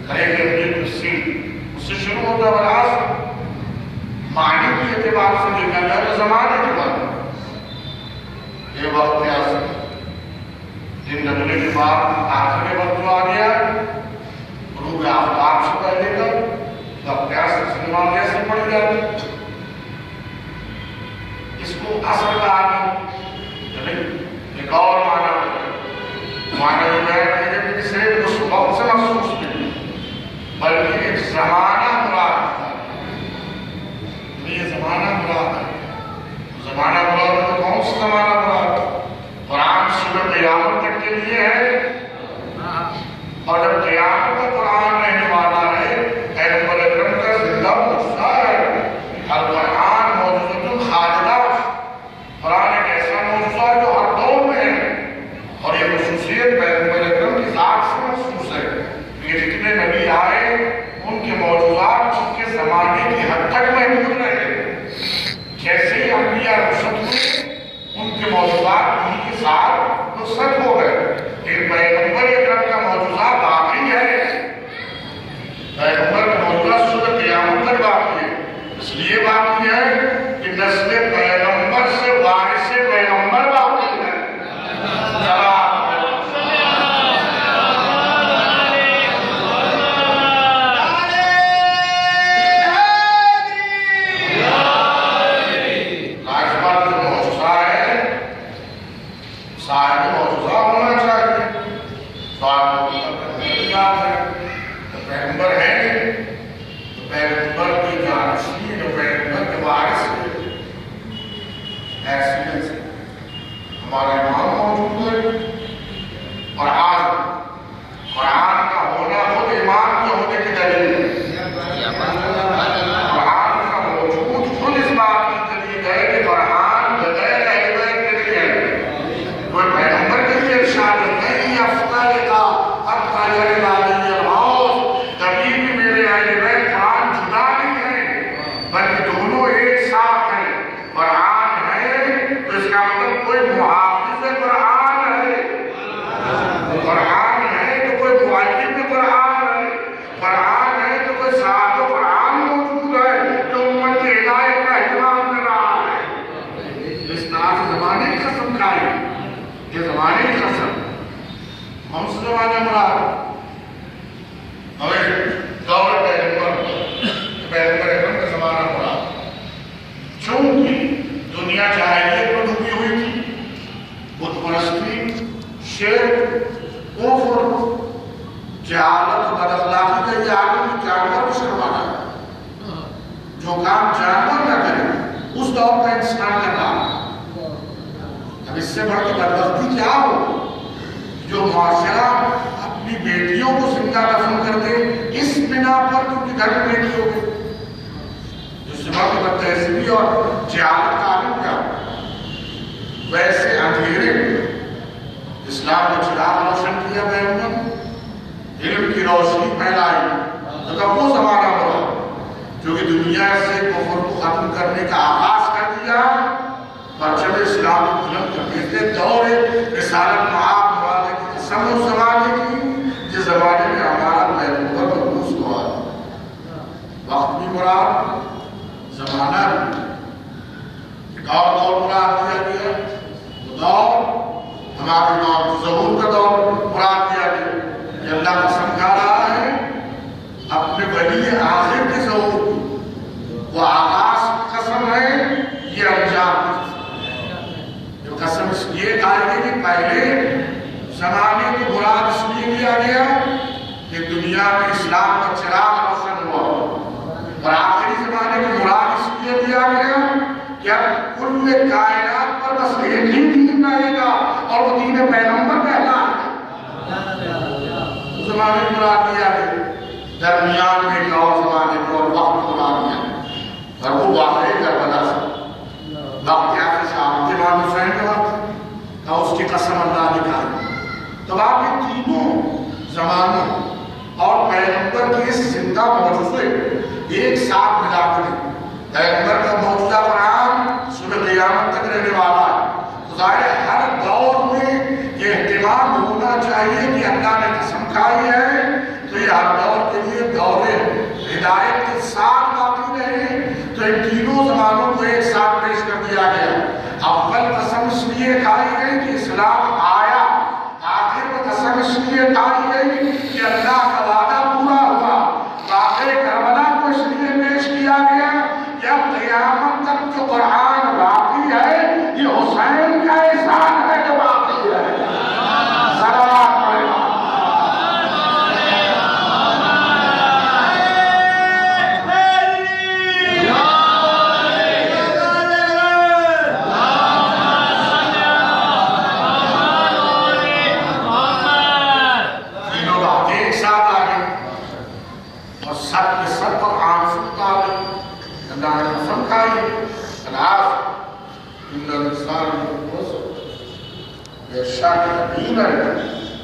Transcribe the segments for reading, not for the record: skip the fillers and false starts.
کھڑے کے اپنی تفصیل اس سے شروع ہوتا ہے والعصر معنی کی اعتبار سے دیکھا جائے تو زمانے کے بعد یہ وقت عصر دن ڈھلنے کے بعد آخری وقت جو آ گیا غروب آفتاب سے پہلے تک وقت عصر سے نماز عصر پڑھی جاتی اس کو عصر کا آدمی ایک اور معنی جو بیان ہے کہ صرف اس وقت سے مخصوص نہیں بلکہ ایک زمانہ مراد ہے یہ زمانہ مراد ہے زمانہ مراد ہے تو کون سا زمانہ مراد ہے قرآن صبح قیامت تک کے لیے ہے اور جب قیامت تک قرآن رہنے والا ہے پیغمبر اکرم کا زندہ معجزہ ہے القرآن معجزۃ خالدہ قرآن ایک ایسا معجزہ ہے جو ہر دور میں ہے اور یہ خصوصیت پیغمبر اکرم کی ذات سے مخصوص ہے یہ جتنے نبی آئے ان کے معجزات ان کے زمانے کی حد تک محدود رہے جیسے ہی انبیاء رخصت ہوئے ان کے معجزات انہی کے ساتھ رخصت ہو گئے لیکن پیغمبر اکرم کا معجزہ باقی ہے پیغمبر کا معجزہ صبح قیامت تک باقی ہے اس لیے باقی ہے کہ نسل پیغمبر سے وارث پیغمبر باقی ہے ایک ساتھ ملا کر پیغمبر کا معجزہ قرآن صبح قیامت تک رہنے والا ہے. ظاہر ہر دور میں یہ اہتمام ہونا چاہیے کہ اللہ نے قسم کھائی ہے تو لیے ہر دور کے لیے دور ہدایت کے ساتھ باقی رہے تو ان تینوں زمانوں کو ایک ساتھ پیش کر دیا گیا. اول قسم اس لیے کھائی گئی کہ اسلام آیا, آخر میں قسم اس لیے کھائی گئی کہ اللہ کا وعدہ پورا ہوا. واقعہ کربلا کو اس لیے پیش کیا گیا کہ اب قیامت تک جو قرآن باقی ہے یہ حسین کا احسان ہے جو باقی ہے. صلوات پڑھیں.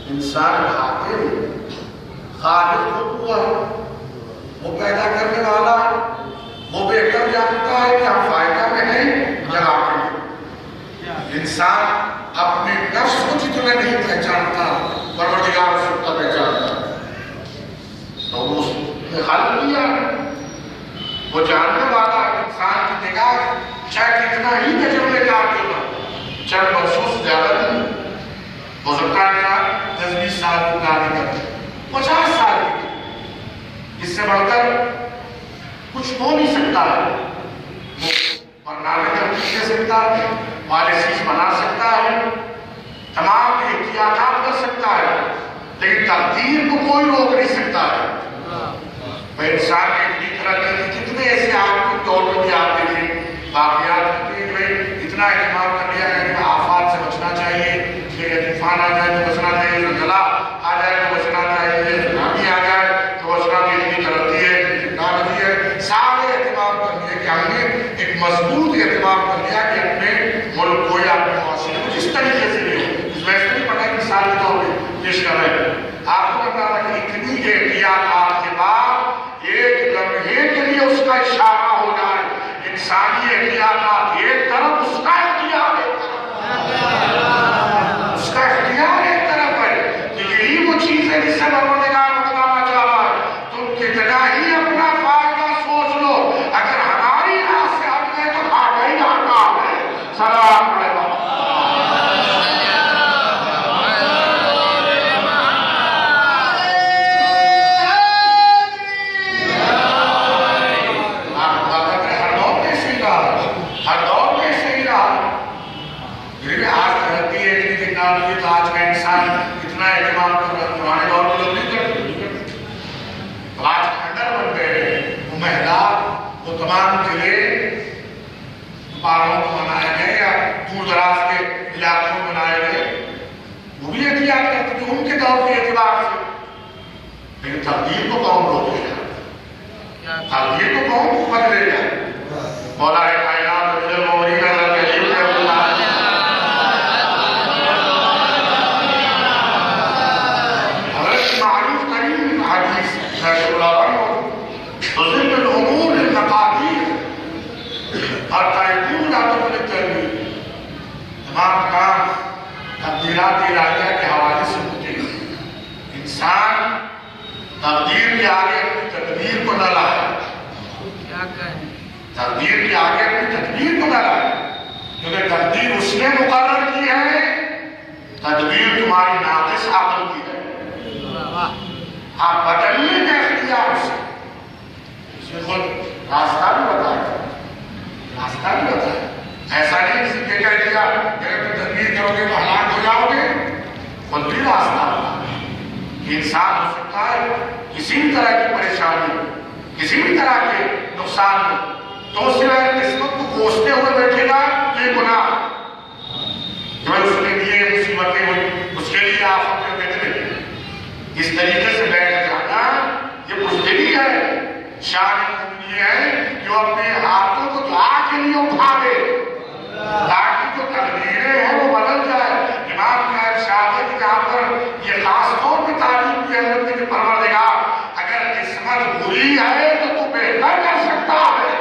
انسان حاکم خالق خود ہوا ہے, وہ پیدا کرنے والا ہے, وہ بہتر جانتا ہے کہ ہم فائدہ میں ہیں یا گھاٹے میں. انسان اپنے نفس کو جتنا نہیں پہچانتا پروردگار اس کو پہچانتا ہے. تو وہ اس نے حل کیا, وہ جاننے والا ہے. انسان کی نگاہ چاہے کتنا ہی تجربے کار ہوگا, چند برسوں سے زیادہ نہیں ہو سکتا ہے. 10-20 سال کی پلاننگ کرتے, 50 سال کی, اس سے بڑھ کر کچھ ہو نہیں سکتا ہے. وہ برنامے ترتیب دے سکتا ہے, پالیسیز بنا سکتا ہے, تمام احتیاطات کر سکتا ہے, لیکن تقدیر کو کوئی روک نہیں سکتا ہے. میں انسان کے ایک طرح کے کتنے ایسے آپ کے دور میں بھی آتے تھے واقعات کے میں اتنا اہتمام کر لیا کہ آفات سے بچنا چاہیے, طوفان آ جائے تو بچنا چاہیے, زلزلہ آ جائے تو بچنا چاہیے, سونامی آ جائے تو بچنا چاہیے. اتنی ترقی ہے, ٹیکنالوجی ہے, سارے اہتمام کر لیے کہ ہم نے ایک مضبوط اہتمام کر لیا کہ اپنے ملک کو یا اپنے معاشرے کو جس طریقے سے بھی ہو. اس میں سے نہیں پڑھا کہ مثال کے طور پہ پیش کر رہے ہیں آپ کو بتا رہا کہ اتنی احتیاطات کے بعد ایک لمحے کے لیے اس کا اشارہ ہو جائے. انسانی احتیاطات ایک طرف, اس کا اختیار ایک طرف, اس کا اختیار ایک طرف ہے. تو یہی وہ چیز ہے جس سے پروردگار بتانا چاہ رہا ہے تم کتنا ہی اپنا فائدہ سوچ لو, اگر ہماری راہ سے ہٹ گئے تو گھاٹا ہی گھاٹا ہے. سلام علیکم. آج کا انسان اتنا اہتمام کر رہا ہے, پرانے دور میں لوگ نہیں کرتے. آج کھنڈر بن گئے, وہ محلات, وہ تمام قلعے پہاڑوں کو بنائے گئے یا دور دراز کے علاقوں میں بنائے گئے, وہ بھی احتیاط کرتے تھے ان کے دور کے اعتبار سے. لیکن تقدیر کو کون روکے گا, تقدیر کو کون بدلے گا. مولا کائنات تمام کام تقدیرات الہیہ کے حوالے سے ہوتے ہیں. انسان تقدیر کے آگے اپنی تدبیر کو نہ لائے, تقدیر کے آگے اپنی تدبیر کو نہ لائے, کیونکہ تقدیر اس نے مقرر کی ہے, تدبیر تمہاری ناقص عقل کی ہے. آپ بدلنے کا اختیار اس نے خود راستہ بھی بتایا, راستہ بھی بتایا. ایسا نہیں کسی نے کہہ دیا اگر تم تدبیر کرو گے تو ہلاک ہو جاؤ گے, خود بھی راستہ بتایا کہ انسان ہو سکتا ہے کسی بھی طرح کی پریشانی, کسی بھی طرح کے نقصان ہو تو اس سے قسمت کو کوستے ہوئے بیٹھے گا, یہ گناہ کہ میں اس نے دیے مصیبتیں ہوئی, اس کے لیے آفتیں بیٹھے, اس طریقے سے بیٹھ جانا یہ بزدلی ہے. شان یہ ہے کہ وہ اپنے ہاتھوں کو دعا کے لیے اٹھا دے تاکہ جو تقدیریں ہیں وہ بدل جائے. امام کا ارشاد ہے کہ جہاں پر یہ خاص طور پہ تعلیم کی حضرت کے پروردگار اگر قسمت بری ہے تو بہتر کر سکتا ہے,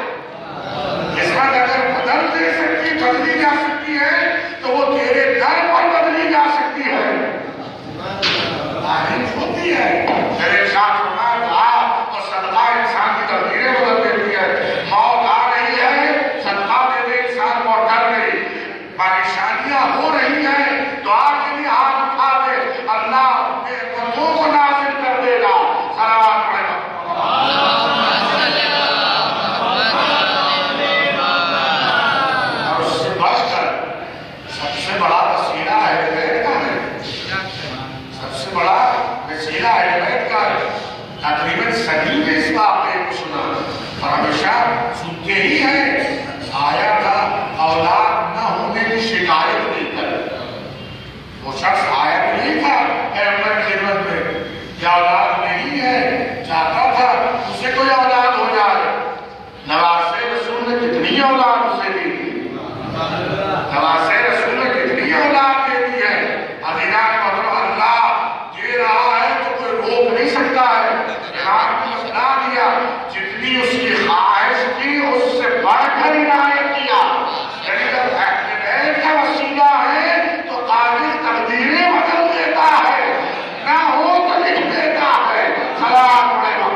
قسمت اگر بدل دے سکتی, بدلی جا سکتی ہے تو وہ تیرے در پر بدلی جا سکتی ہے. تعلیم ہوتی ہے میرے ساتھ پریشانیاں ہو رہی ہیں، دعا کے لیے ہاتھ اٹھا دے، اللہ نعمتوں کو نازل کر دے گا۔ صلوات پڑھے گا۔ اور اس سے بڑھ کر سب سے بڑا وسیلہ اہل بیت کا ہے، سب سے بڑا وسیلہ اہل بیت کا ہے۔ تقریباً سبھی نے اس واقعے کو سنا اور ہمیشہ سنتے ہی ہیں۔ آیا تھا اولاد نہ ہونے کی شکایت نہیں کر، وہ شخص آیا نہیں تھا پیغمبر کی خدمت میں کہ اولاد نہیں ہے، چاہتا تھا اسے کوئی اولاد ہو جائے۔ نواز رسول نے کتنی اولاد اسے دی تھی، نواز رسول نے کتنی اولاد دے دی ہے۔ عزیزان محترم، اللہ دے رہا ہے تو کوئی روک نہیں سکتا ہے۔ امام نے بتا دیا جتنی اس کی خواہش تھی اس سے بڑھ کر عنایت کیا۔ یعنی جب اہل بیت کا وسیلہ ہے تو قادر تقدیریں بدل دیتا ہے، نہ ہو تو لکھ دیتا ہے۔ صلوات پڑھے گا۔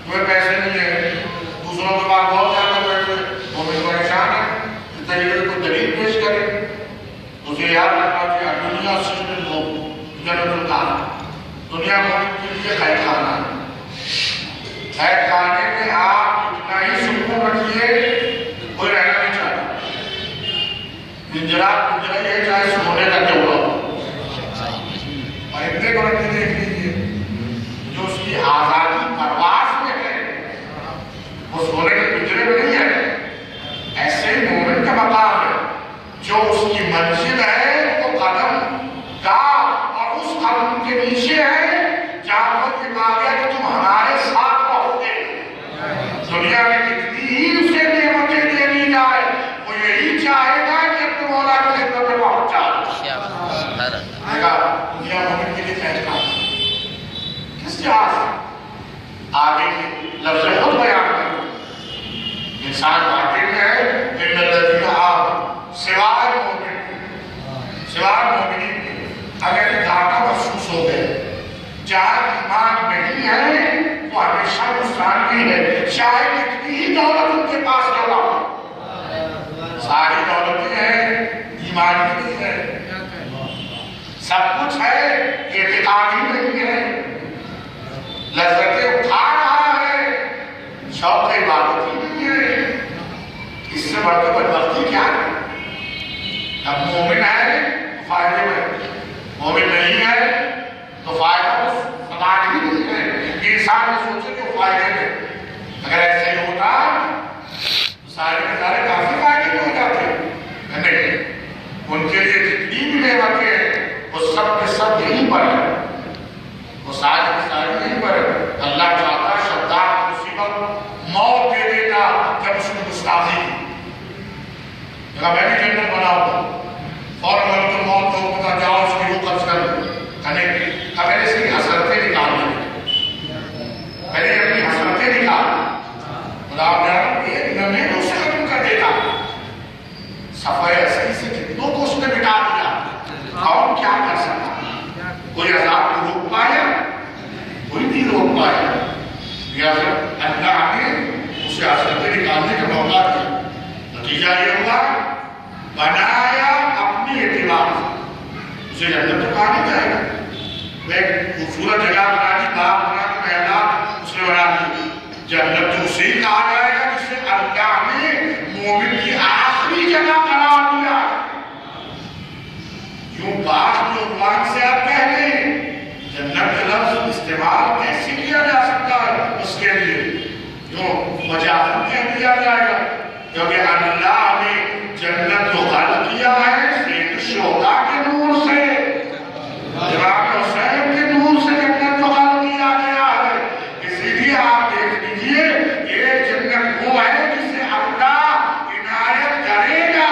تمہیں پیسے نہیں ہیں، دوسروں کے پاس بہت زیادہ پیسے، مومن پریشان ہے، اس طریقے کو دلیل پیش کرے۔ اسے یاد رکھنا چاہیے دنیا سجن ہو جنت القاع، دنیا مومن کے لیے قید خانہ ہے۔ قید خانے میں آپ اتنا ہی سکون رکھیے، کوئی رہنا نہیں چاہتا۔ پنجرا یہ چاہے سونے کا کیوں ہو، پرندے کو رکھ کے دیکھ لیجیے، جو اس کی آزادی پرواز میں ہے وہ سونے کے پنجرے میں نہیں ہے۔ ایسے ہی مومن کا مقام ہے، جو اس کی منزل ہے وہ قدم گاہ اور اس قدم کے نیچے ہے جہاں پر یہ کہا گیا کہ تم ہمارے ساتھ رہو گے۔ دنیا میں کتنی ہی اسے نعمتیں دے دی جائے، وہ یہی چاہے گا کہ اپنے مولا کی خدمت میں پہنچ جائے۔ دنیا مومن کے لیے کہتا کس جہاز آگے کی لفظ خود بیان کریں۔ انسان واقعی میں ہے ان الذین آمنوا، سوائے مومنین کے اگر گھاٹا محسوس ہو گئے، جہاں ایمان نہیں ہے وہ ہمیشہ نقصان بھی ہے، چاہے کتنی ہی دولت ان کے پاس کیوں نہ ہو۔ ساری دولتیں ہیں، ایمان بھی نہیں ہے، سب کچھ ہے، اعتقاد ہی نہیں ہے، لذتیں اٹھا رہا ہے، شوق عبادت ہی نہیں ہے، اس سے بڑھ کے بدبختی کیا ہے؟ اب مومن ہے تو فائدے میں، مومن نہیں ہے تو فائدہ اس سماج ہی نہیں ہے۔ انسان نے سوچے کہ وہ فائدے میں، اگر ایسے ہی ہوتا تو سارے کے سارے کافی فائدے میں ہو جاتے، نہیں، ان کے لیے جتنی بھی نعمتیں ہیں وہ سب کے سب یہیں پر ہے، وہ سارے کے سارے یہیں پر ہے۔ اللہ چاہتا شداد مصیبت موت دے دیتا جب اس نے گستاخی کی، میں بھی جنت بناؤں فوراً میں تو موت کو پتا جاؤ اس کی روح قبض کر میں نے اس کی حسرتیں نکالنا، میں نے اپنی حسرتیں نکالنا، خدا نے ایک لمحے میں اسے ختم کر دیتا، صفحہ اصلی سے کتنوں کو اس نے مٹا دیا۔ کون کیا کر سکتا؟ کوئی عذاب کو روک پایا؟ کوئی نہیں روک پایا۔ اللہ نے اسے حسرتیں نکالنے کا موقع دیا، نتیجہ یہ ہوا بنایا اپنی اعتبار سے، اسے جنت تو کہا نہیں جائے گا، ایک خوبصورت جگہ بنا دی، باغ بنا کے محلات اس نے بنا دی، جنت تو اسے ہی کہا جائے گا جسے اللہ نے مومن کی آخری جگہ قرار دیا۔ یوں بات جو عنوان سے آپ کہہ لیں جنت کا لفظ استعمال کیسے کیا جا سکتا ہے اس کے لیے، جو مجازن کہہ دیا جائے گا، کیونکہ اللہ نے جنت کو خلق کیا ہے سید الشہداء کے نور سے، امام حسین کے نور سے جنت کو خلق کیا گیا ہے۔ اسی لیے آپ دیکھ لیجئے یہ جنت وہ ہے جسے اللہ عنایت کرے گا،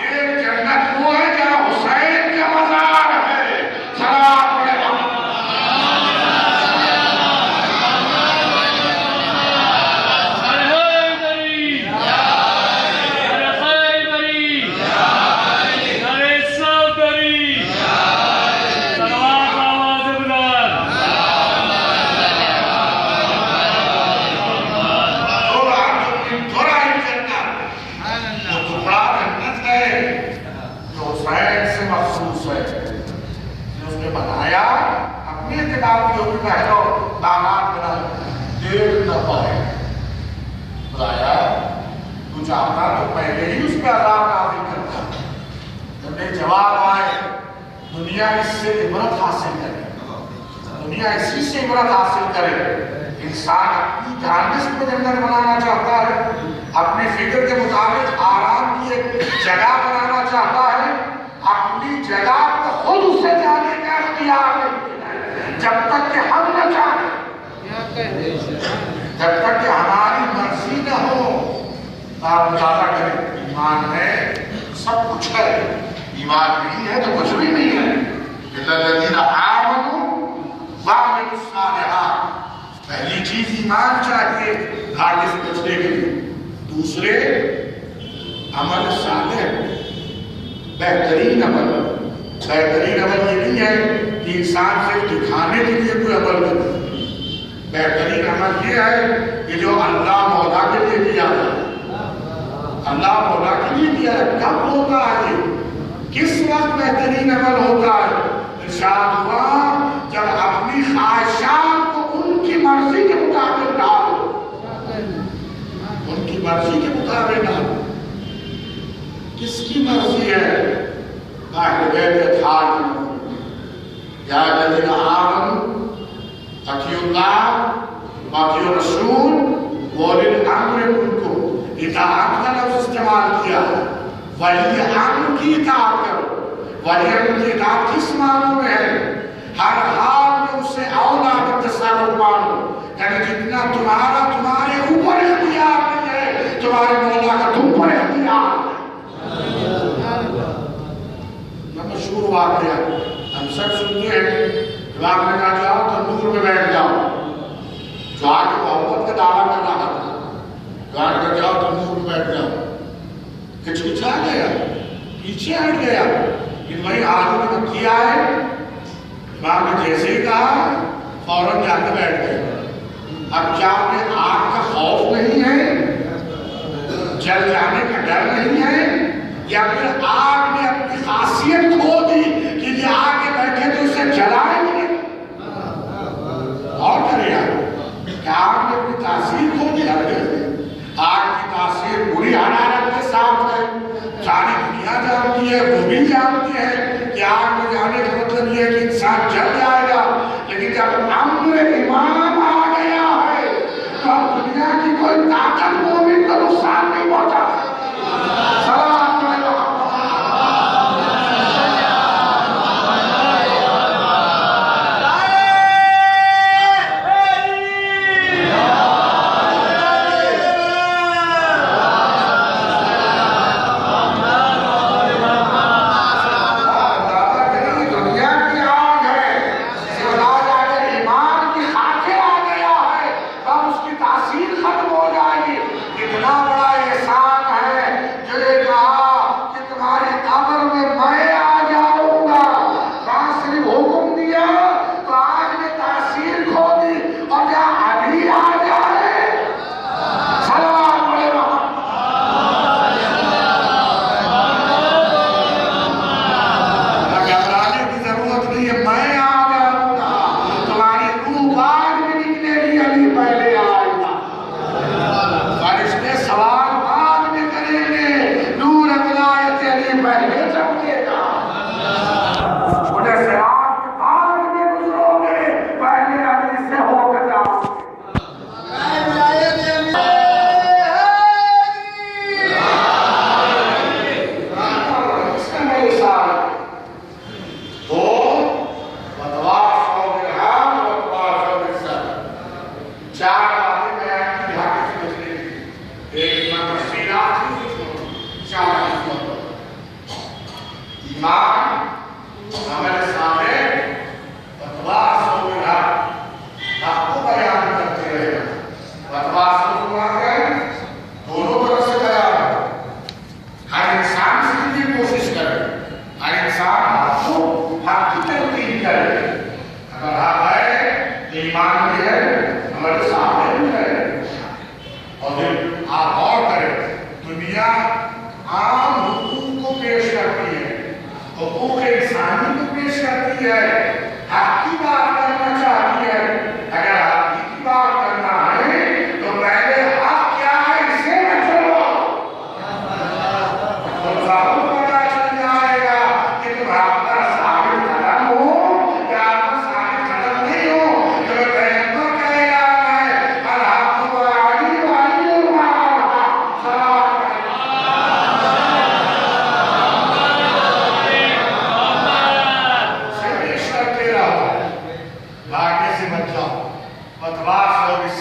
یہ جنت وہ ہے جہاں حسین کا مزار ہے۔ صلوات پڑھے چاہتا تو پہلے ہی اس پہ عذاب نازل کرتا. جب یہ جواب آئے دنیا اس سے عبرت حاصل کرے, دنیا اسی سے عبرت حاصل کرے. انسان اپنی جانش کو جنت بنانا چاہتا ہے, اپنی فکر کے مطابق آرام کی ایک جگہ بنانا چاہتا ہے, اپنی جگہ کو خود اسے جانے کا اختیار نہیں ہے جب تک کہ ہم نہ چاہیں, جب تک کہ ہماری مرضی نہ ہو. آپ مطالعہ کریں, ایمان ہے سب کچھ ہے, ایمان نہیں ہے تو کچھ بھی نہیں ہے. الذین آمنوا وعملوا الصالحات, پہلی چیز ایمان چاہیے گھاٹے سے بچنے کے لیے. دوسرے عمل صالح, بہترین عمل. بہترین عمل یہ نہیں ہے کہ انسان صرف دکھانے کے لیے کوئی عمل کرے. بہترین عمل یہ ہے کہ جو اللہ مولا کے لیے کیا جائے. اللہ مولا کے لیے کیا ہے. کب ہوتا ہے یہ, کس وقت بہترین عمل ہوتا ہے؟ ارشاد ہوا جب اپنی خواہشات کو ان کی مرضی کے مطابق ڈالو, ان کی مرضی کے مطابق ڈالو. کس کی مرضی ہے؟ اہل بیت اطہار کی. یا الذین آمنوا اطیعوا اللہ واطیعوا الرسول واولی الامر منکم. اطاعت کا لفظ استعمال کیا, ولی امر کی اطاعت کرو. ولی امر کی اطاعت کس معنوں میں ہے؟ ہر حال میں اسے اولا کا تصرف مانو, یعنی جتنا تمہارے اوپر اختیار نہیں ہے تمہارے مولا کا تم پر اختیار. یہ مشہور واقعہ ہم سب سنتے ہیں. جب آپ نے کہا جاؤ تندور میں بیٹھ جاؤ, جو آگے محبت کا دعویٰ کر رہا تھا, جو آگے جاؤ تندور میں بیٹھ جاؤ, کچکچا گیا, پیچھے ہٹ گیا. کہ بھائی آلو میں کیا ہے, امام نے جیسے ہی کہا فوراً جا کے بیٹھ گئے. اب کیا انہیں آگ کا خوف نہیں ہے, جل جانے کا ڈر نہیں ہے, یا پھر آگ نے اپنی خاصیت کھو دی کہ یہ آگے بیٹھے تو اسے جلائیں گے؟ اور کرے یار, کیا آگ نے اپنی تاثیر کھو دی؟ آگ کی تاثیر بری حرارت کے ساتھ ہے, ساری دنیا جانتی ہے, وہ بھی جانتی ہے کہ آگ میں جانے کا مطلب یہ ہے کہ انسان جل جائے گا. لیکن جب امر امام آ گیا ہے تو اب دنیا کی کوئی طاقت مومن کو نقصان نہیں پہنچا. سلام علیکم.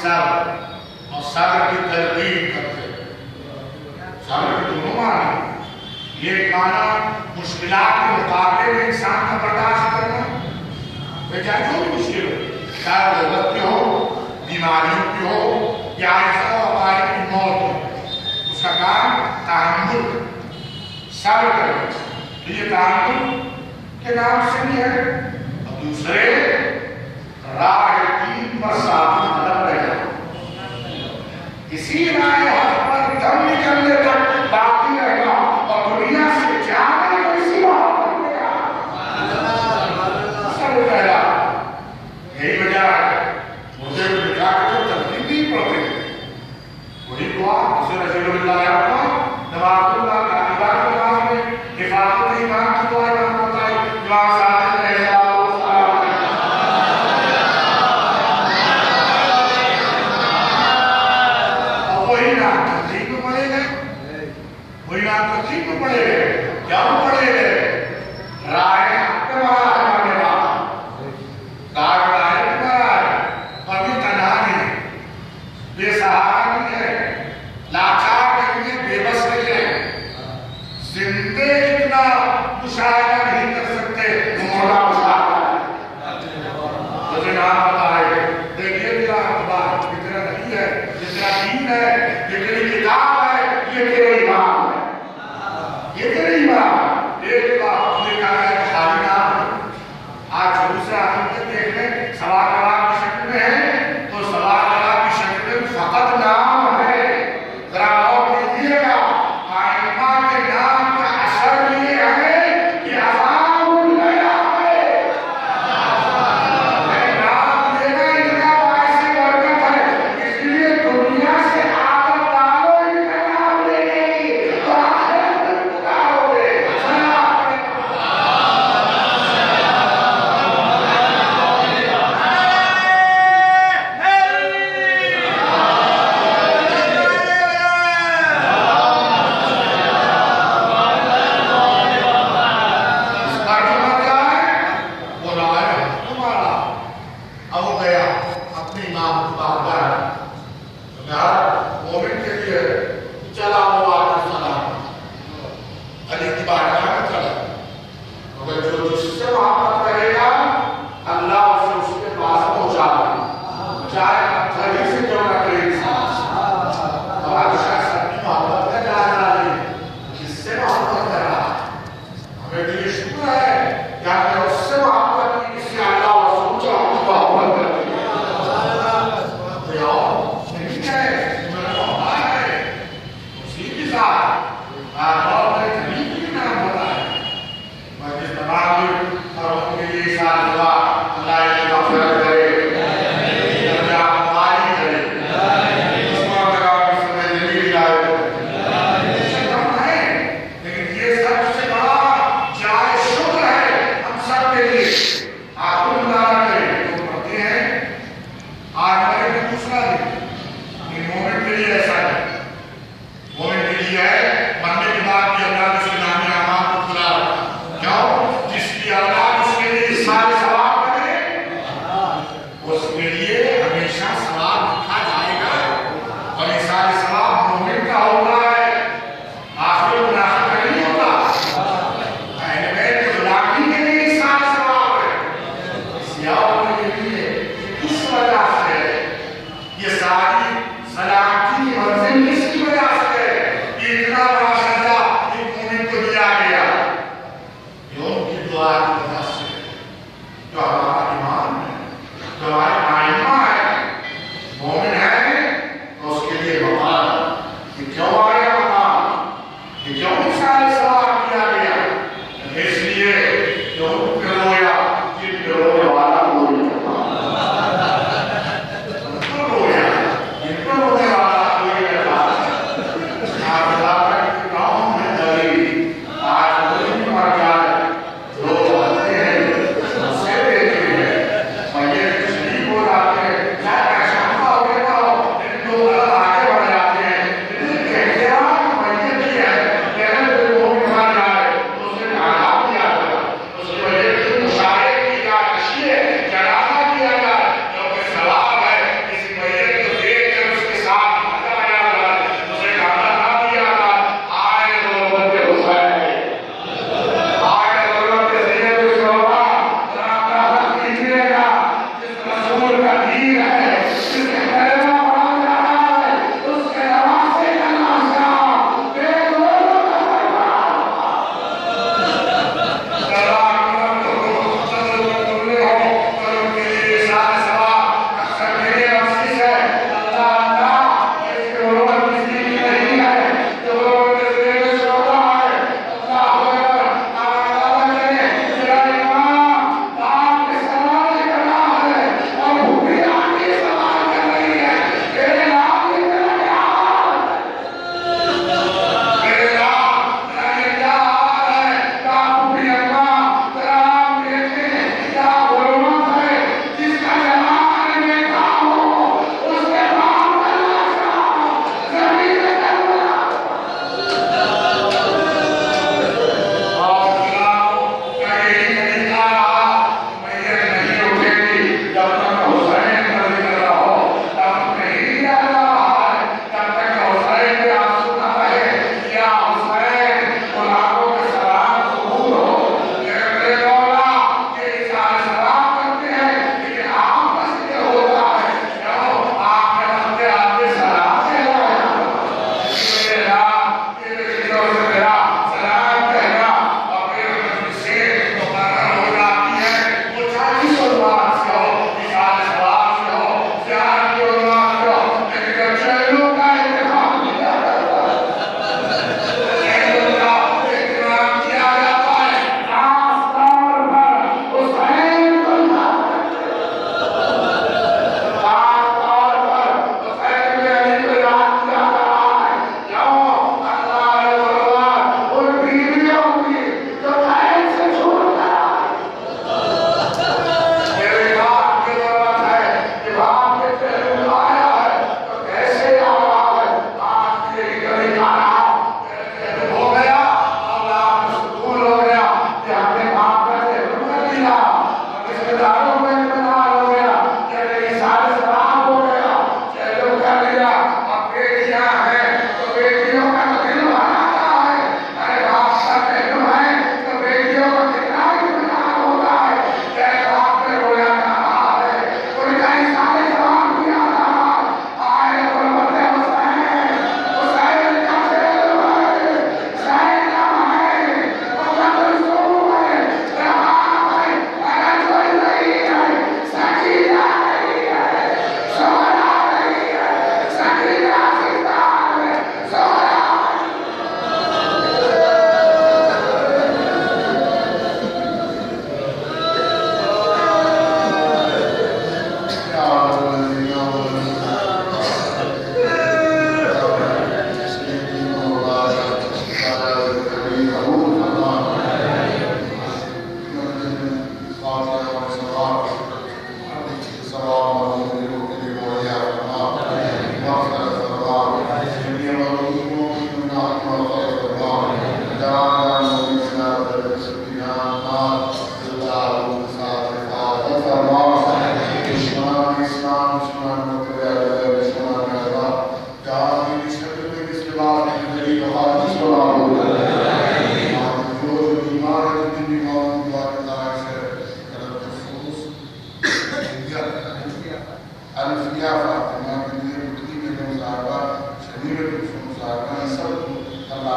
صبر اور صبر کی ترغیب کرتے ہیں۔ صبر کے دونوں معنی، یہ معنی مشکلات کے مقابلے میں انسان کا برداشت کرنا، چاہے جو بھی مشکل ہو، چاہے ضرورت کی ہو، بیماریوں کی ہو یا ایسا وقائع کی موت ہو، اس کا کام تحمل صبر کرنا۔ یہ تحمل کے نام سے بھی ہے، اور دوسرے راہ دین پر ثابت قدم رہنا، اسی راہ حق پر دم نکلنے تک باقی رہنا اور دنیا سے جانے کو اسی راہ پر رہنا۔ سب پہلا یہی وجہ ہے مردے کو بٹھا کر تکلیف نہیں پڑتے، وہی دعا جسے رسول اللہ نواز اللہ کا نماز میں حفاظت ایمان کی دعا امام بتائی، امام صادق رضی اللہ عنہ اور وہی نام تکلیف میں پڑے گئے، وہی نام تکلیف میں پڑے گئے، کیا پڑے گئے؟ رائے حق پہ مارا ہے مارنے والا، کاٹ رائے پہ مارا ہے، ابھی تنہا نہیں، بے سہارا نہیں ہے، لاچار نہیں ہے، بے بس نہیں ہے، زندے اتنا مشاہدہ نہیں کر سکتے، مولا مشاہدہ ہے۔ مجھے نام بتائے، دیکھئے میرا اخبار اتنا نہیں ہے، جتنا دین ہے، جتنی کتاب ہے، یہ تیرے ایمان ہے، یہ تیرے ایمان ہے۔ ایک بات نے کہا ہے خالی نام، آج دوسرا آدمی دیکھ لیں سوال جواب کی شکل میں ہے، تو سوال جواب کی شکل میں فقط نام ہے، ذرا غور کیجیے گا، آئمہ کے نام کا اثر یہ ہے کہ عذاب الغیہ ہے، نام دینا اتنا باعث برکت ہے، اس لیے دنیا سے عادت ڈالو ان کا نام لینے کی، تو آخرت میں پکارو گے۔ اللہ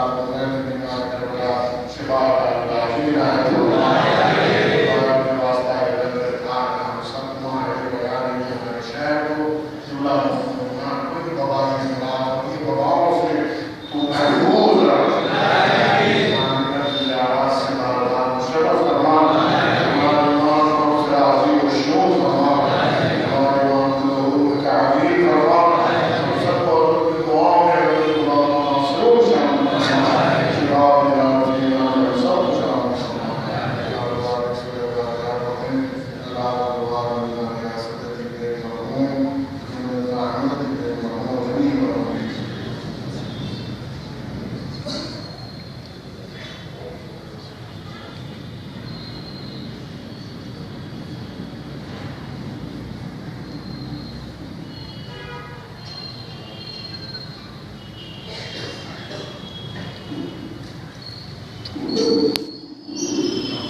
آپ کو